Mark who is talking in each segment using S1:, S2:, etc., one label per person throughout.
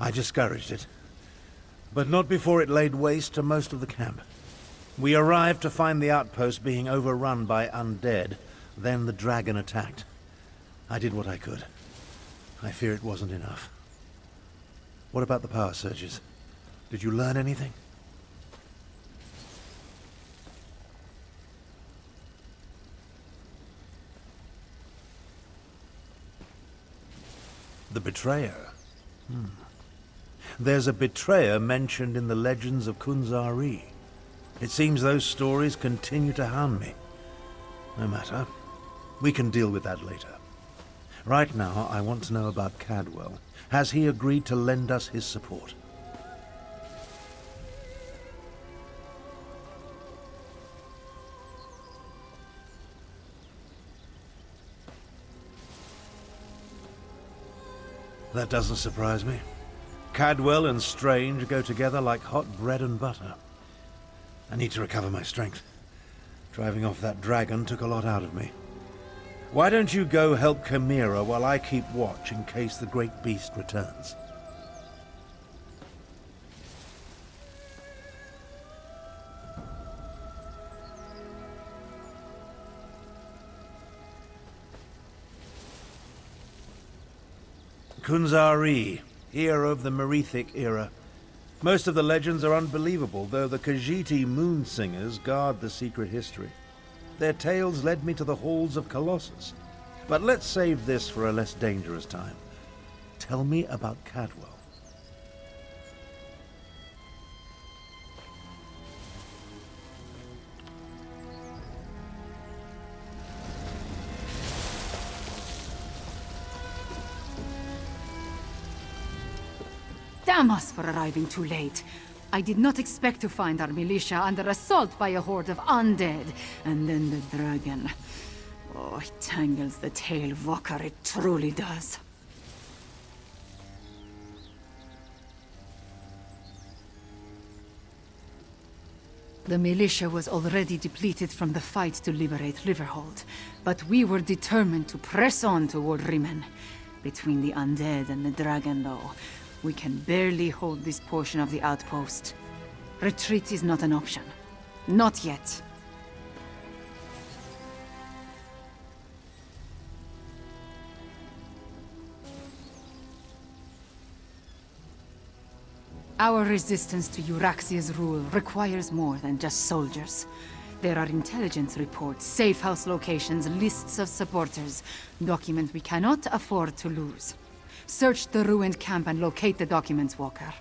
S1: I discouraged it, but not before it laid waste to most of the camp. We arrived to find the outpost being overrun by undead. Then the dragon attacked. I did what I could. I fear it wasn't enough. What about the power surges? Did you learn anything? The betrayer? There's a betrayer mentioned in the legends of Kunzari. It seems those stories continue to hound me. No matter. We can deal with that later. Right now, I want to know about Cadwell. Has he agreed to lend us his support? That doesn't surprise me. Cadwell and Strange go together like hot bread and butter. I need to recover my strength. Driving off that dragon took a lot out of me. Why don't you go help Chimera while I keep watch in case the great beast returns? Kunzari, hero of the Merethic era. Most of the legends are unbelievable, though the Khajiiti moon singers guard the secret history. Their tales led me to the halls of Colossus. But let's save this for a less dangerous time. Tell me about Cadwell.
S2: Damn us for arriving too late. I did not expect to find our militia under assault by a horde of undead, and then the dragon. Oh, it tangles the tail, Vokar, it truly does. The militia was already depleted from the fight to liberate Riverhold, but we were determined to press on toward Rimen. Between the undead and the dragon, though, we can barely hold this portion of the outpost. Retreat is not an option. Not yet. Our resistance to Euraxia's rule requires more than just soldiers. There are intelligence reports, safe house locations, lists of supporters, documents we cannot afford to lose. Search the ruined camp and locate the documents, Walker.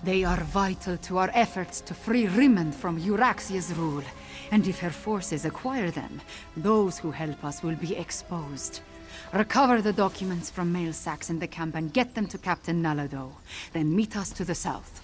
S2: They are vital to our efforts to free Rimen from Euraxia's rule. And if her forces acquire them, those who help us will be exposed. Recover the documents from mail sacks in the camp and get them to Captain Nalado. Then meet us to the south.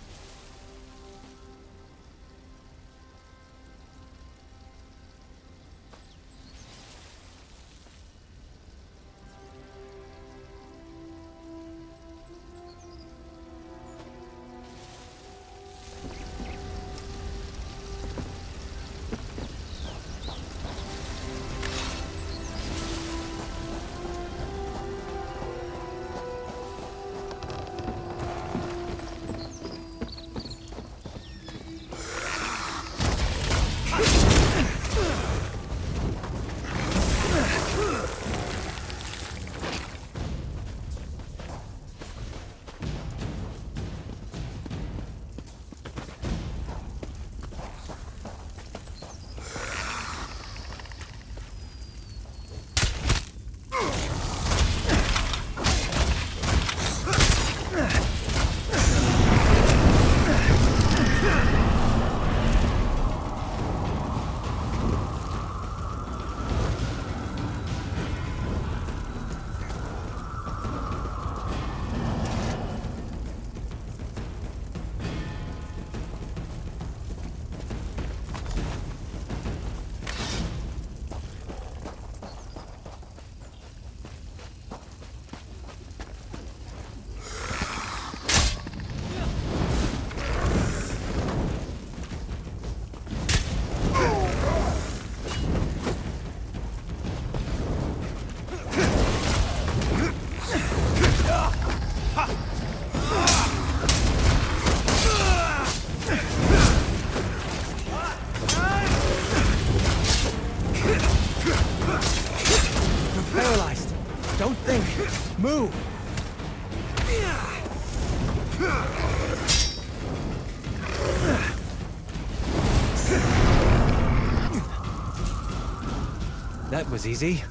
S3: Move! That was easy.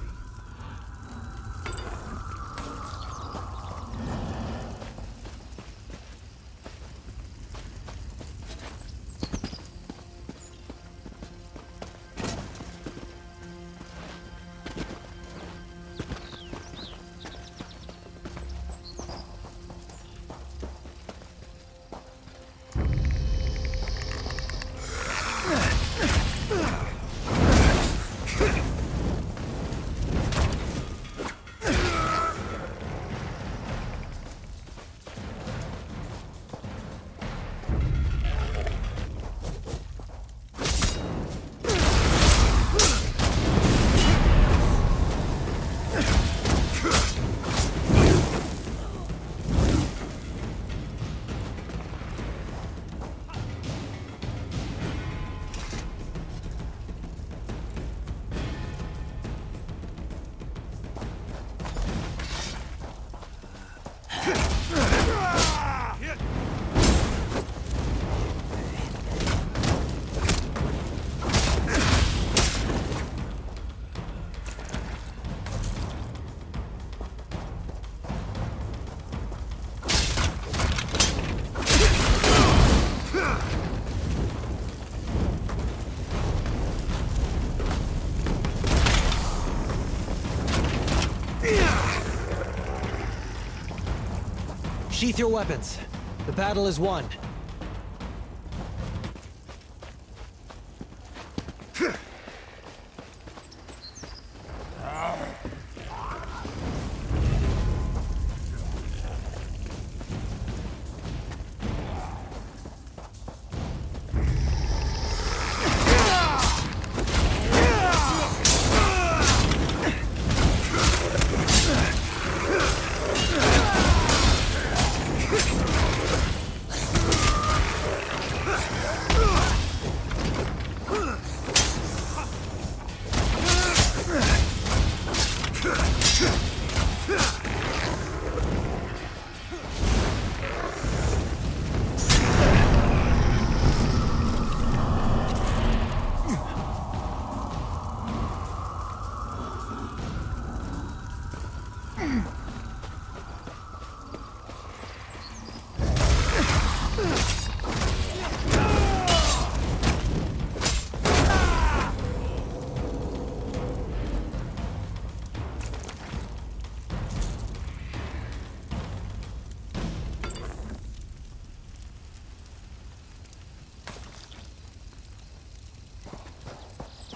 S3: Sheath your weapons. The battle is won.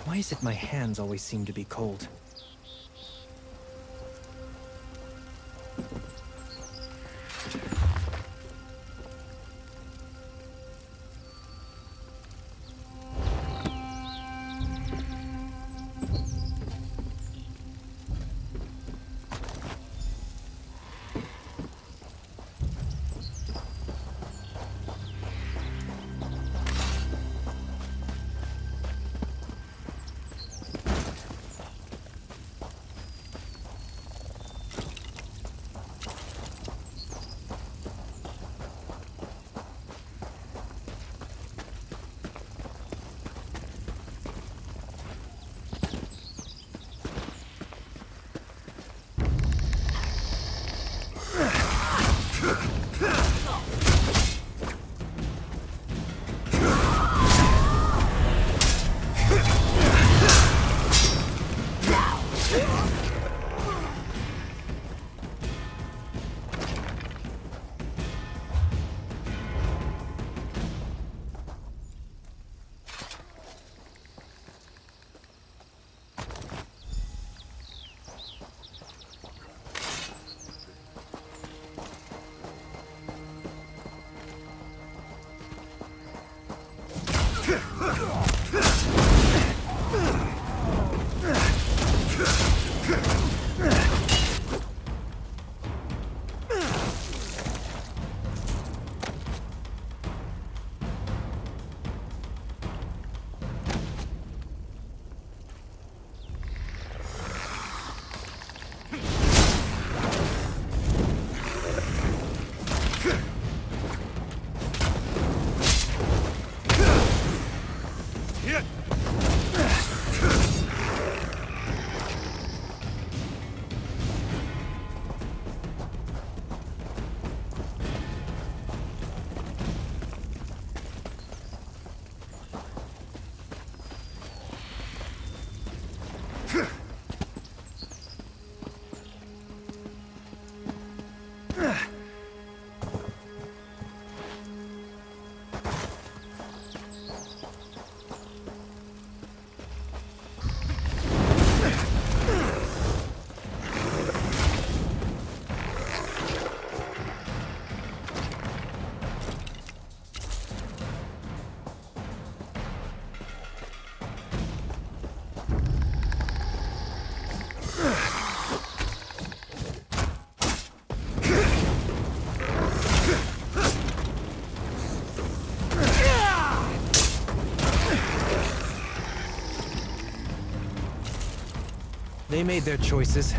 S3: Why is it my hands always seem to be cold? They made their choices.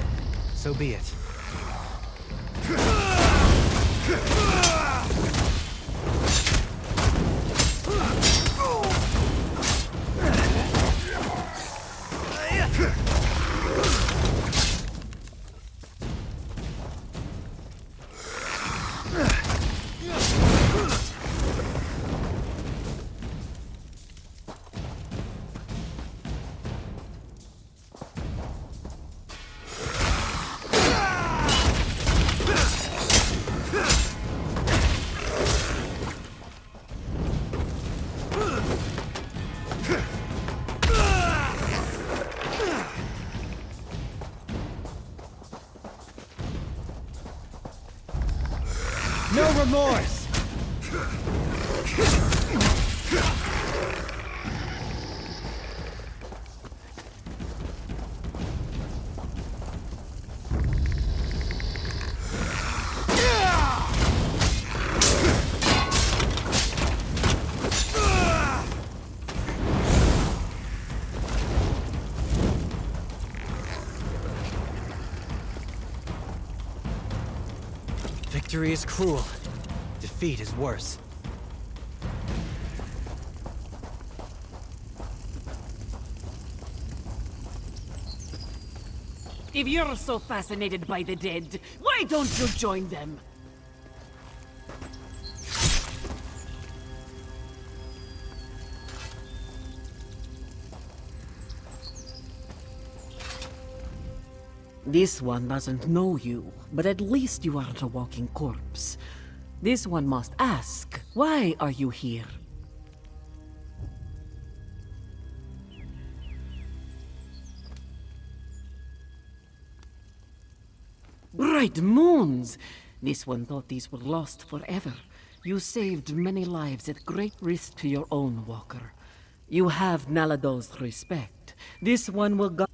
S3: So be it. No remorse! Victory is cruel. Defeat is worse.
S4: If you're so fascinated by the dead, why don't you join them? This one doesn't know you, but at least you aren't a walking corpse. This one must ask, why are you here? Bright moons! This one thought these were lost forever. You saved many lives at great risk to your own walker. You have Nalado's respect. This one will guard.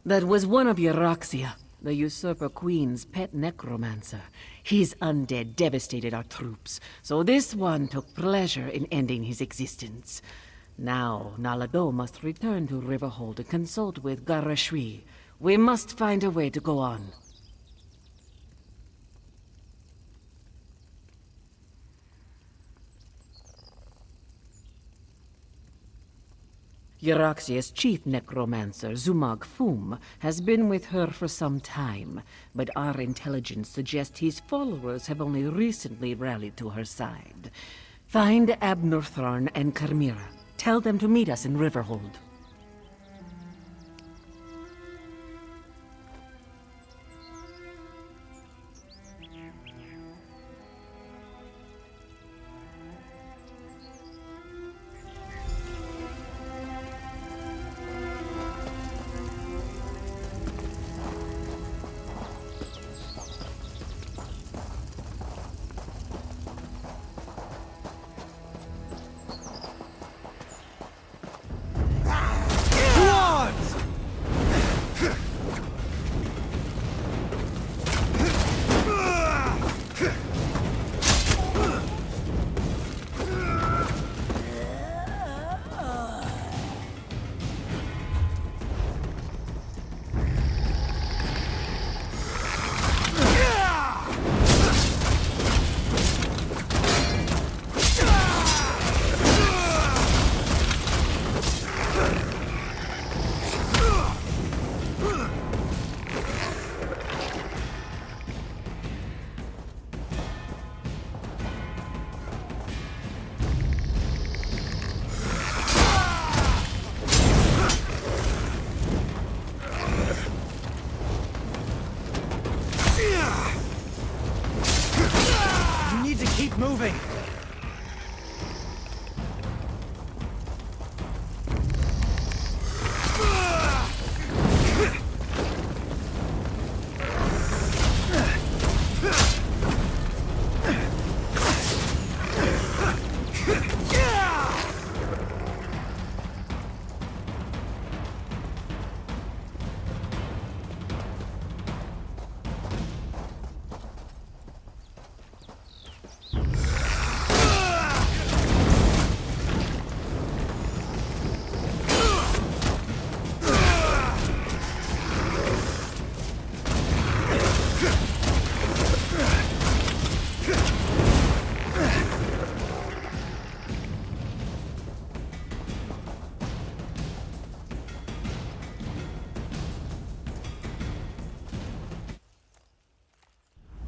S4: That was one of Euroxia, the usurper queen's pet necromancer. His undead devastated our troops, so this one took pleasure in ending his existence. Now, Nalado must return to Riverhold to consult with Garashri. We must find a way to go on. Euroxia's chief necromancer, Zumag Fum, has been with her for some time, but our intelligence suggests his followers have only recently rallied to her side. Find Abnortharn and Carmira. Tell them to meet us in Riverhold.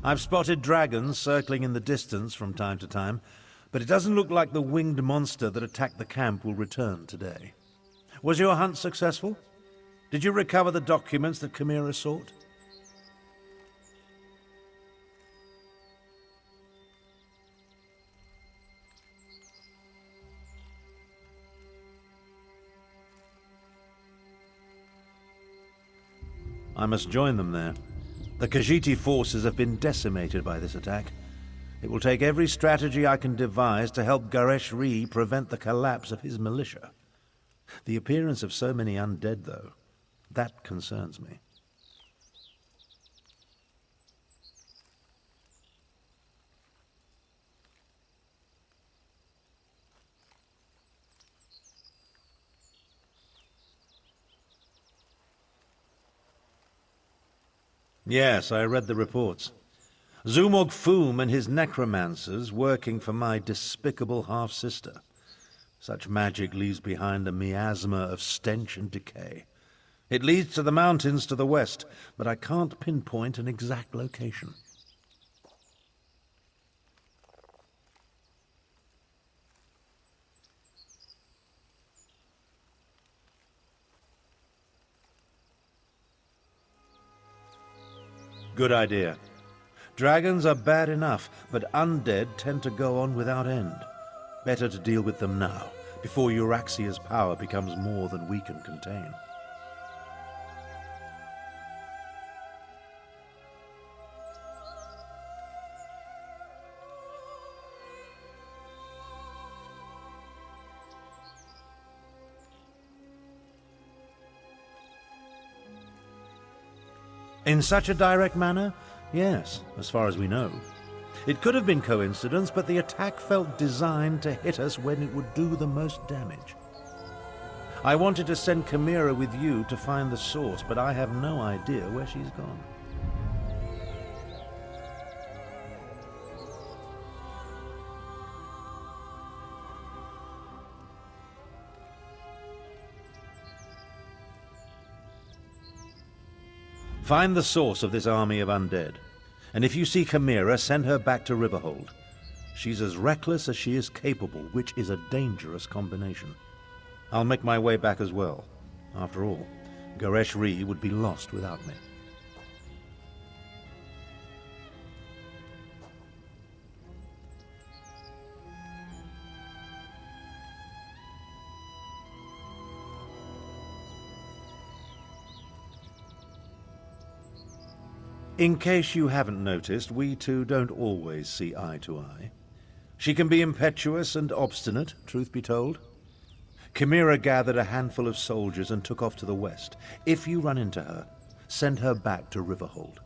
S1: I've spotted dragons circling in the distance from time to time, but it doesn't look like the winged monster that attacked the camp will return today. Was your hunt successful? Did you recover the documents that Chimera sought? I must join them there. The Khajiiti forces have been decimated by this attack. It will take every strategy I can devise to help Garesh-Ri prevent the collapse of his militia. The appearance of so many undead, though, that concerns me. Yes, I read the reports. Zumog Foom and his necromancers working for my despicable half-sister. Such magic leaves behind a miasma of stench and decay. It leads to the mountains to the west, but I can't pinpoint an exact location. Good idea. Dragons are bad enough, but undead tend to go on without end. Better to deal with them now, before Euraxia's power becomes more than we can contain. In such a direct manner? Yes, as far as we know. It could have been coincidence, but the attack felt designed to hit us when it would do the most damage. I wanted to send Chimera with you to find the source, but I have no idea where she's gone. Find the source of this army of undead. And if you see Chimera, send her back to Riverhold. She's as reckless as she is capable, which is a dangerous combination. I'll make my way back as well. After all, Garesh-Ri would be lost without me. In case you haven't noticed, we two don't always see eye to eye. She can be impetuous and obstinate, truth be told. Chimera gathered a handful of soldiers and took off to the west. If you run into her, send her back to Riverhold.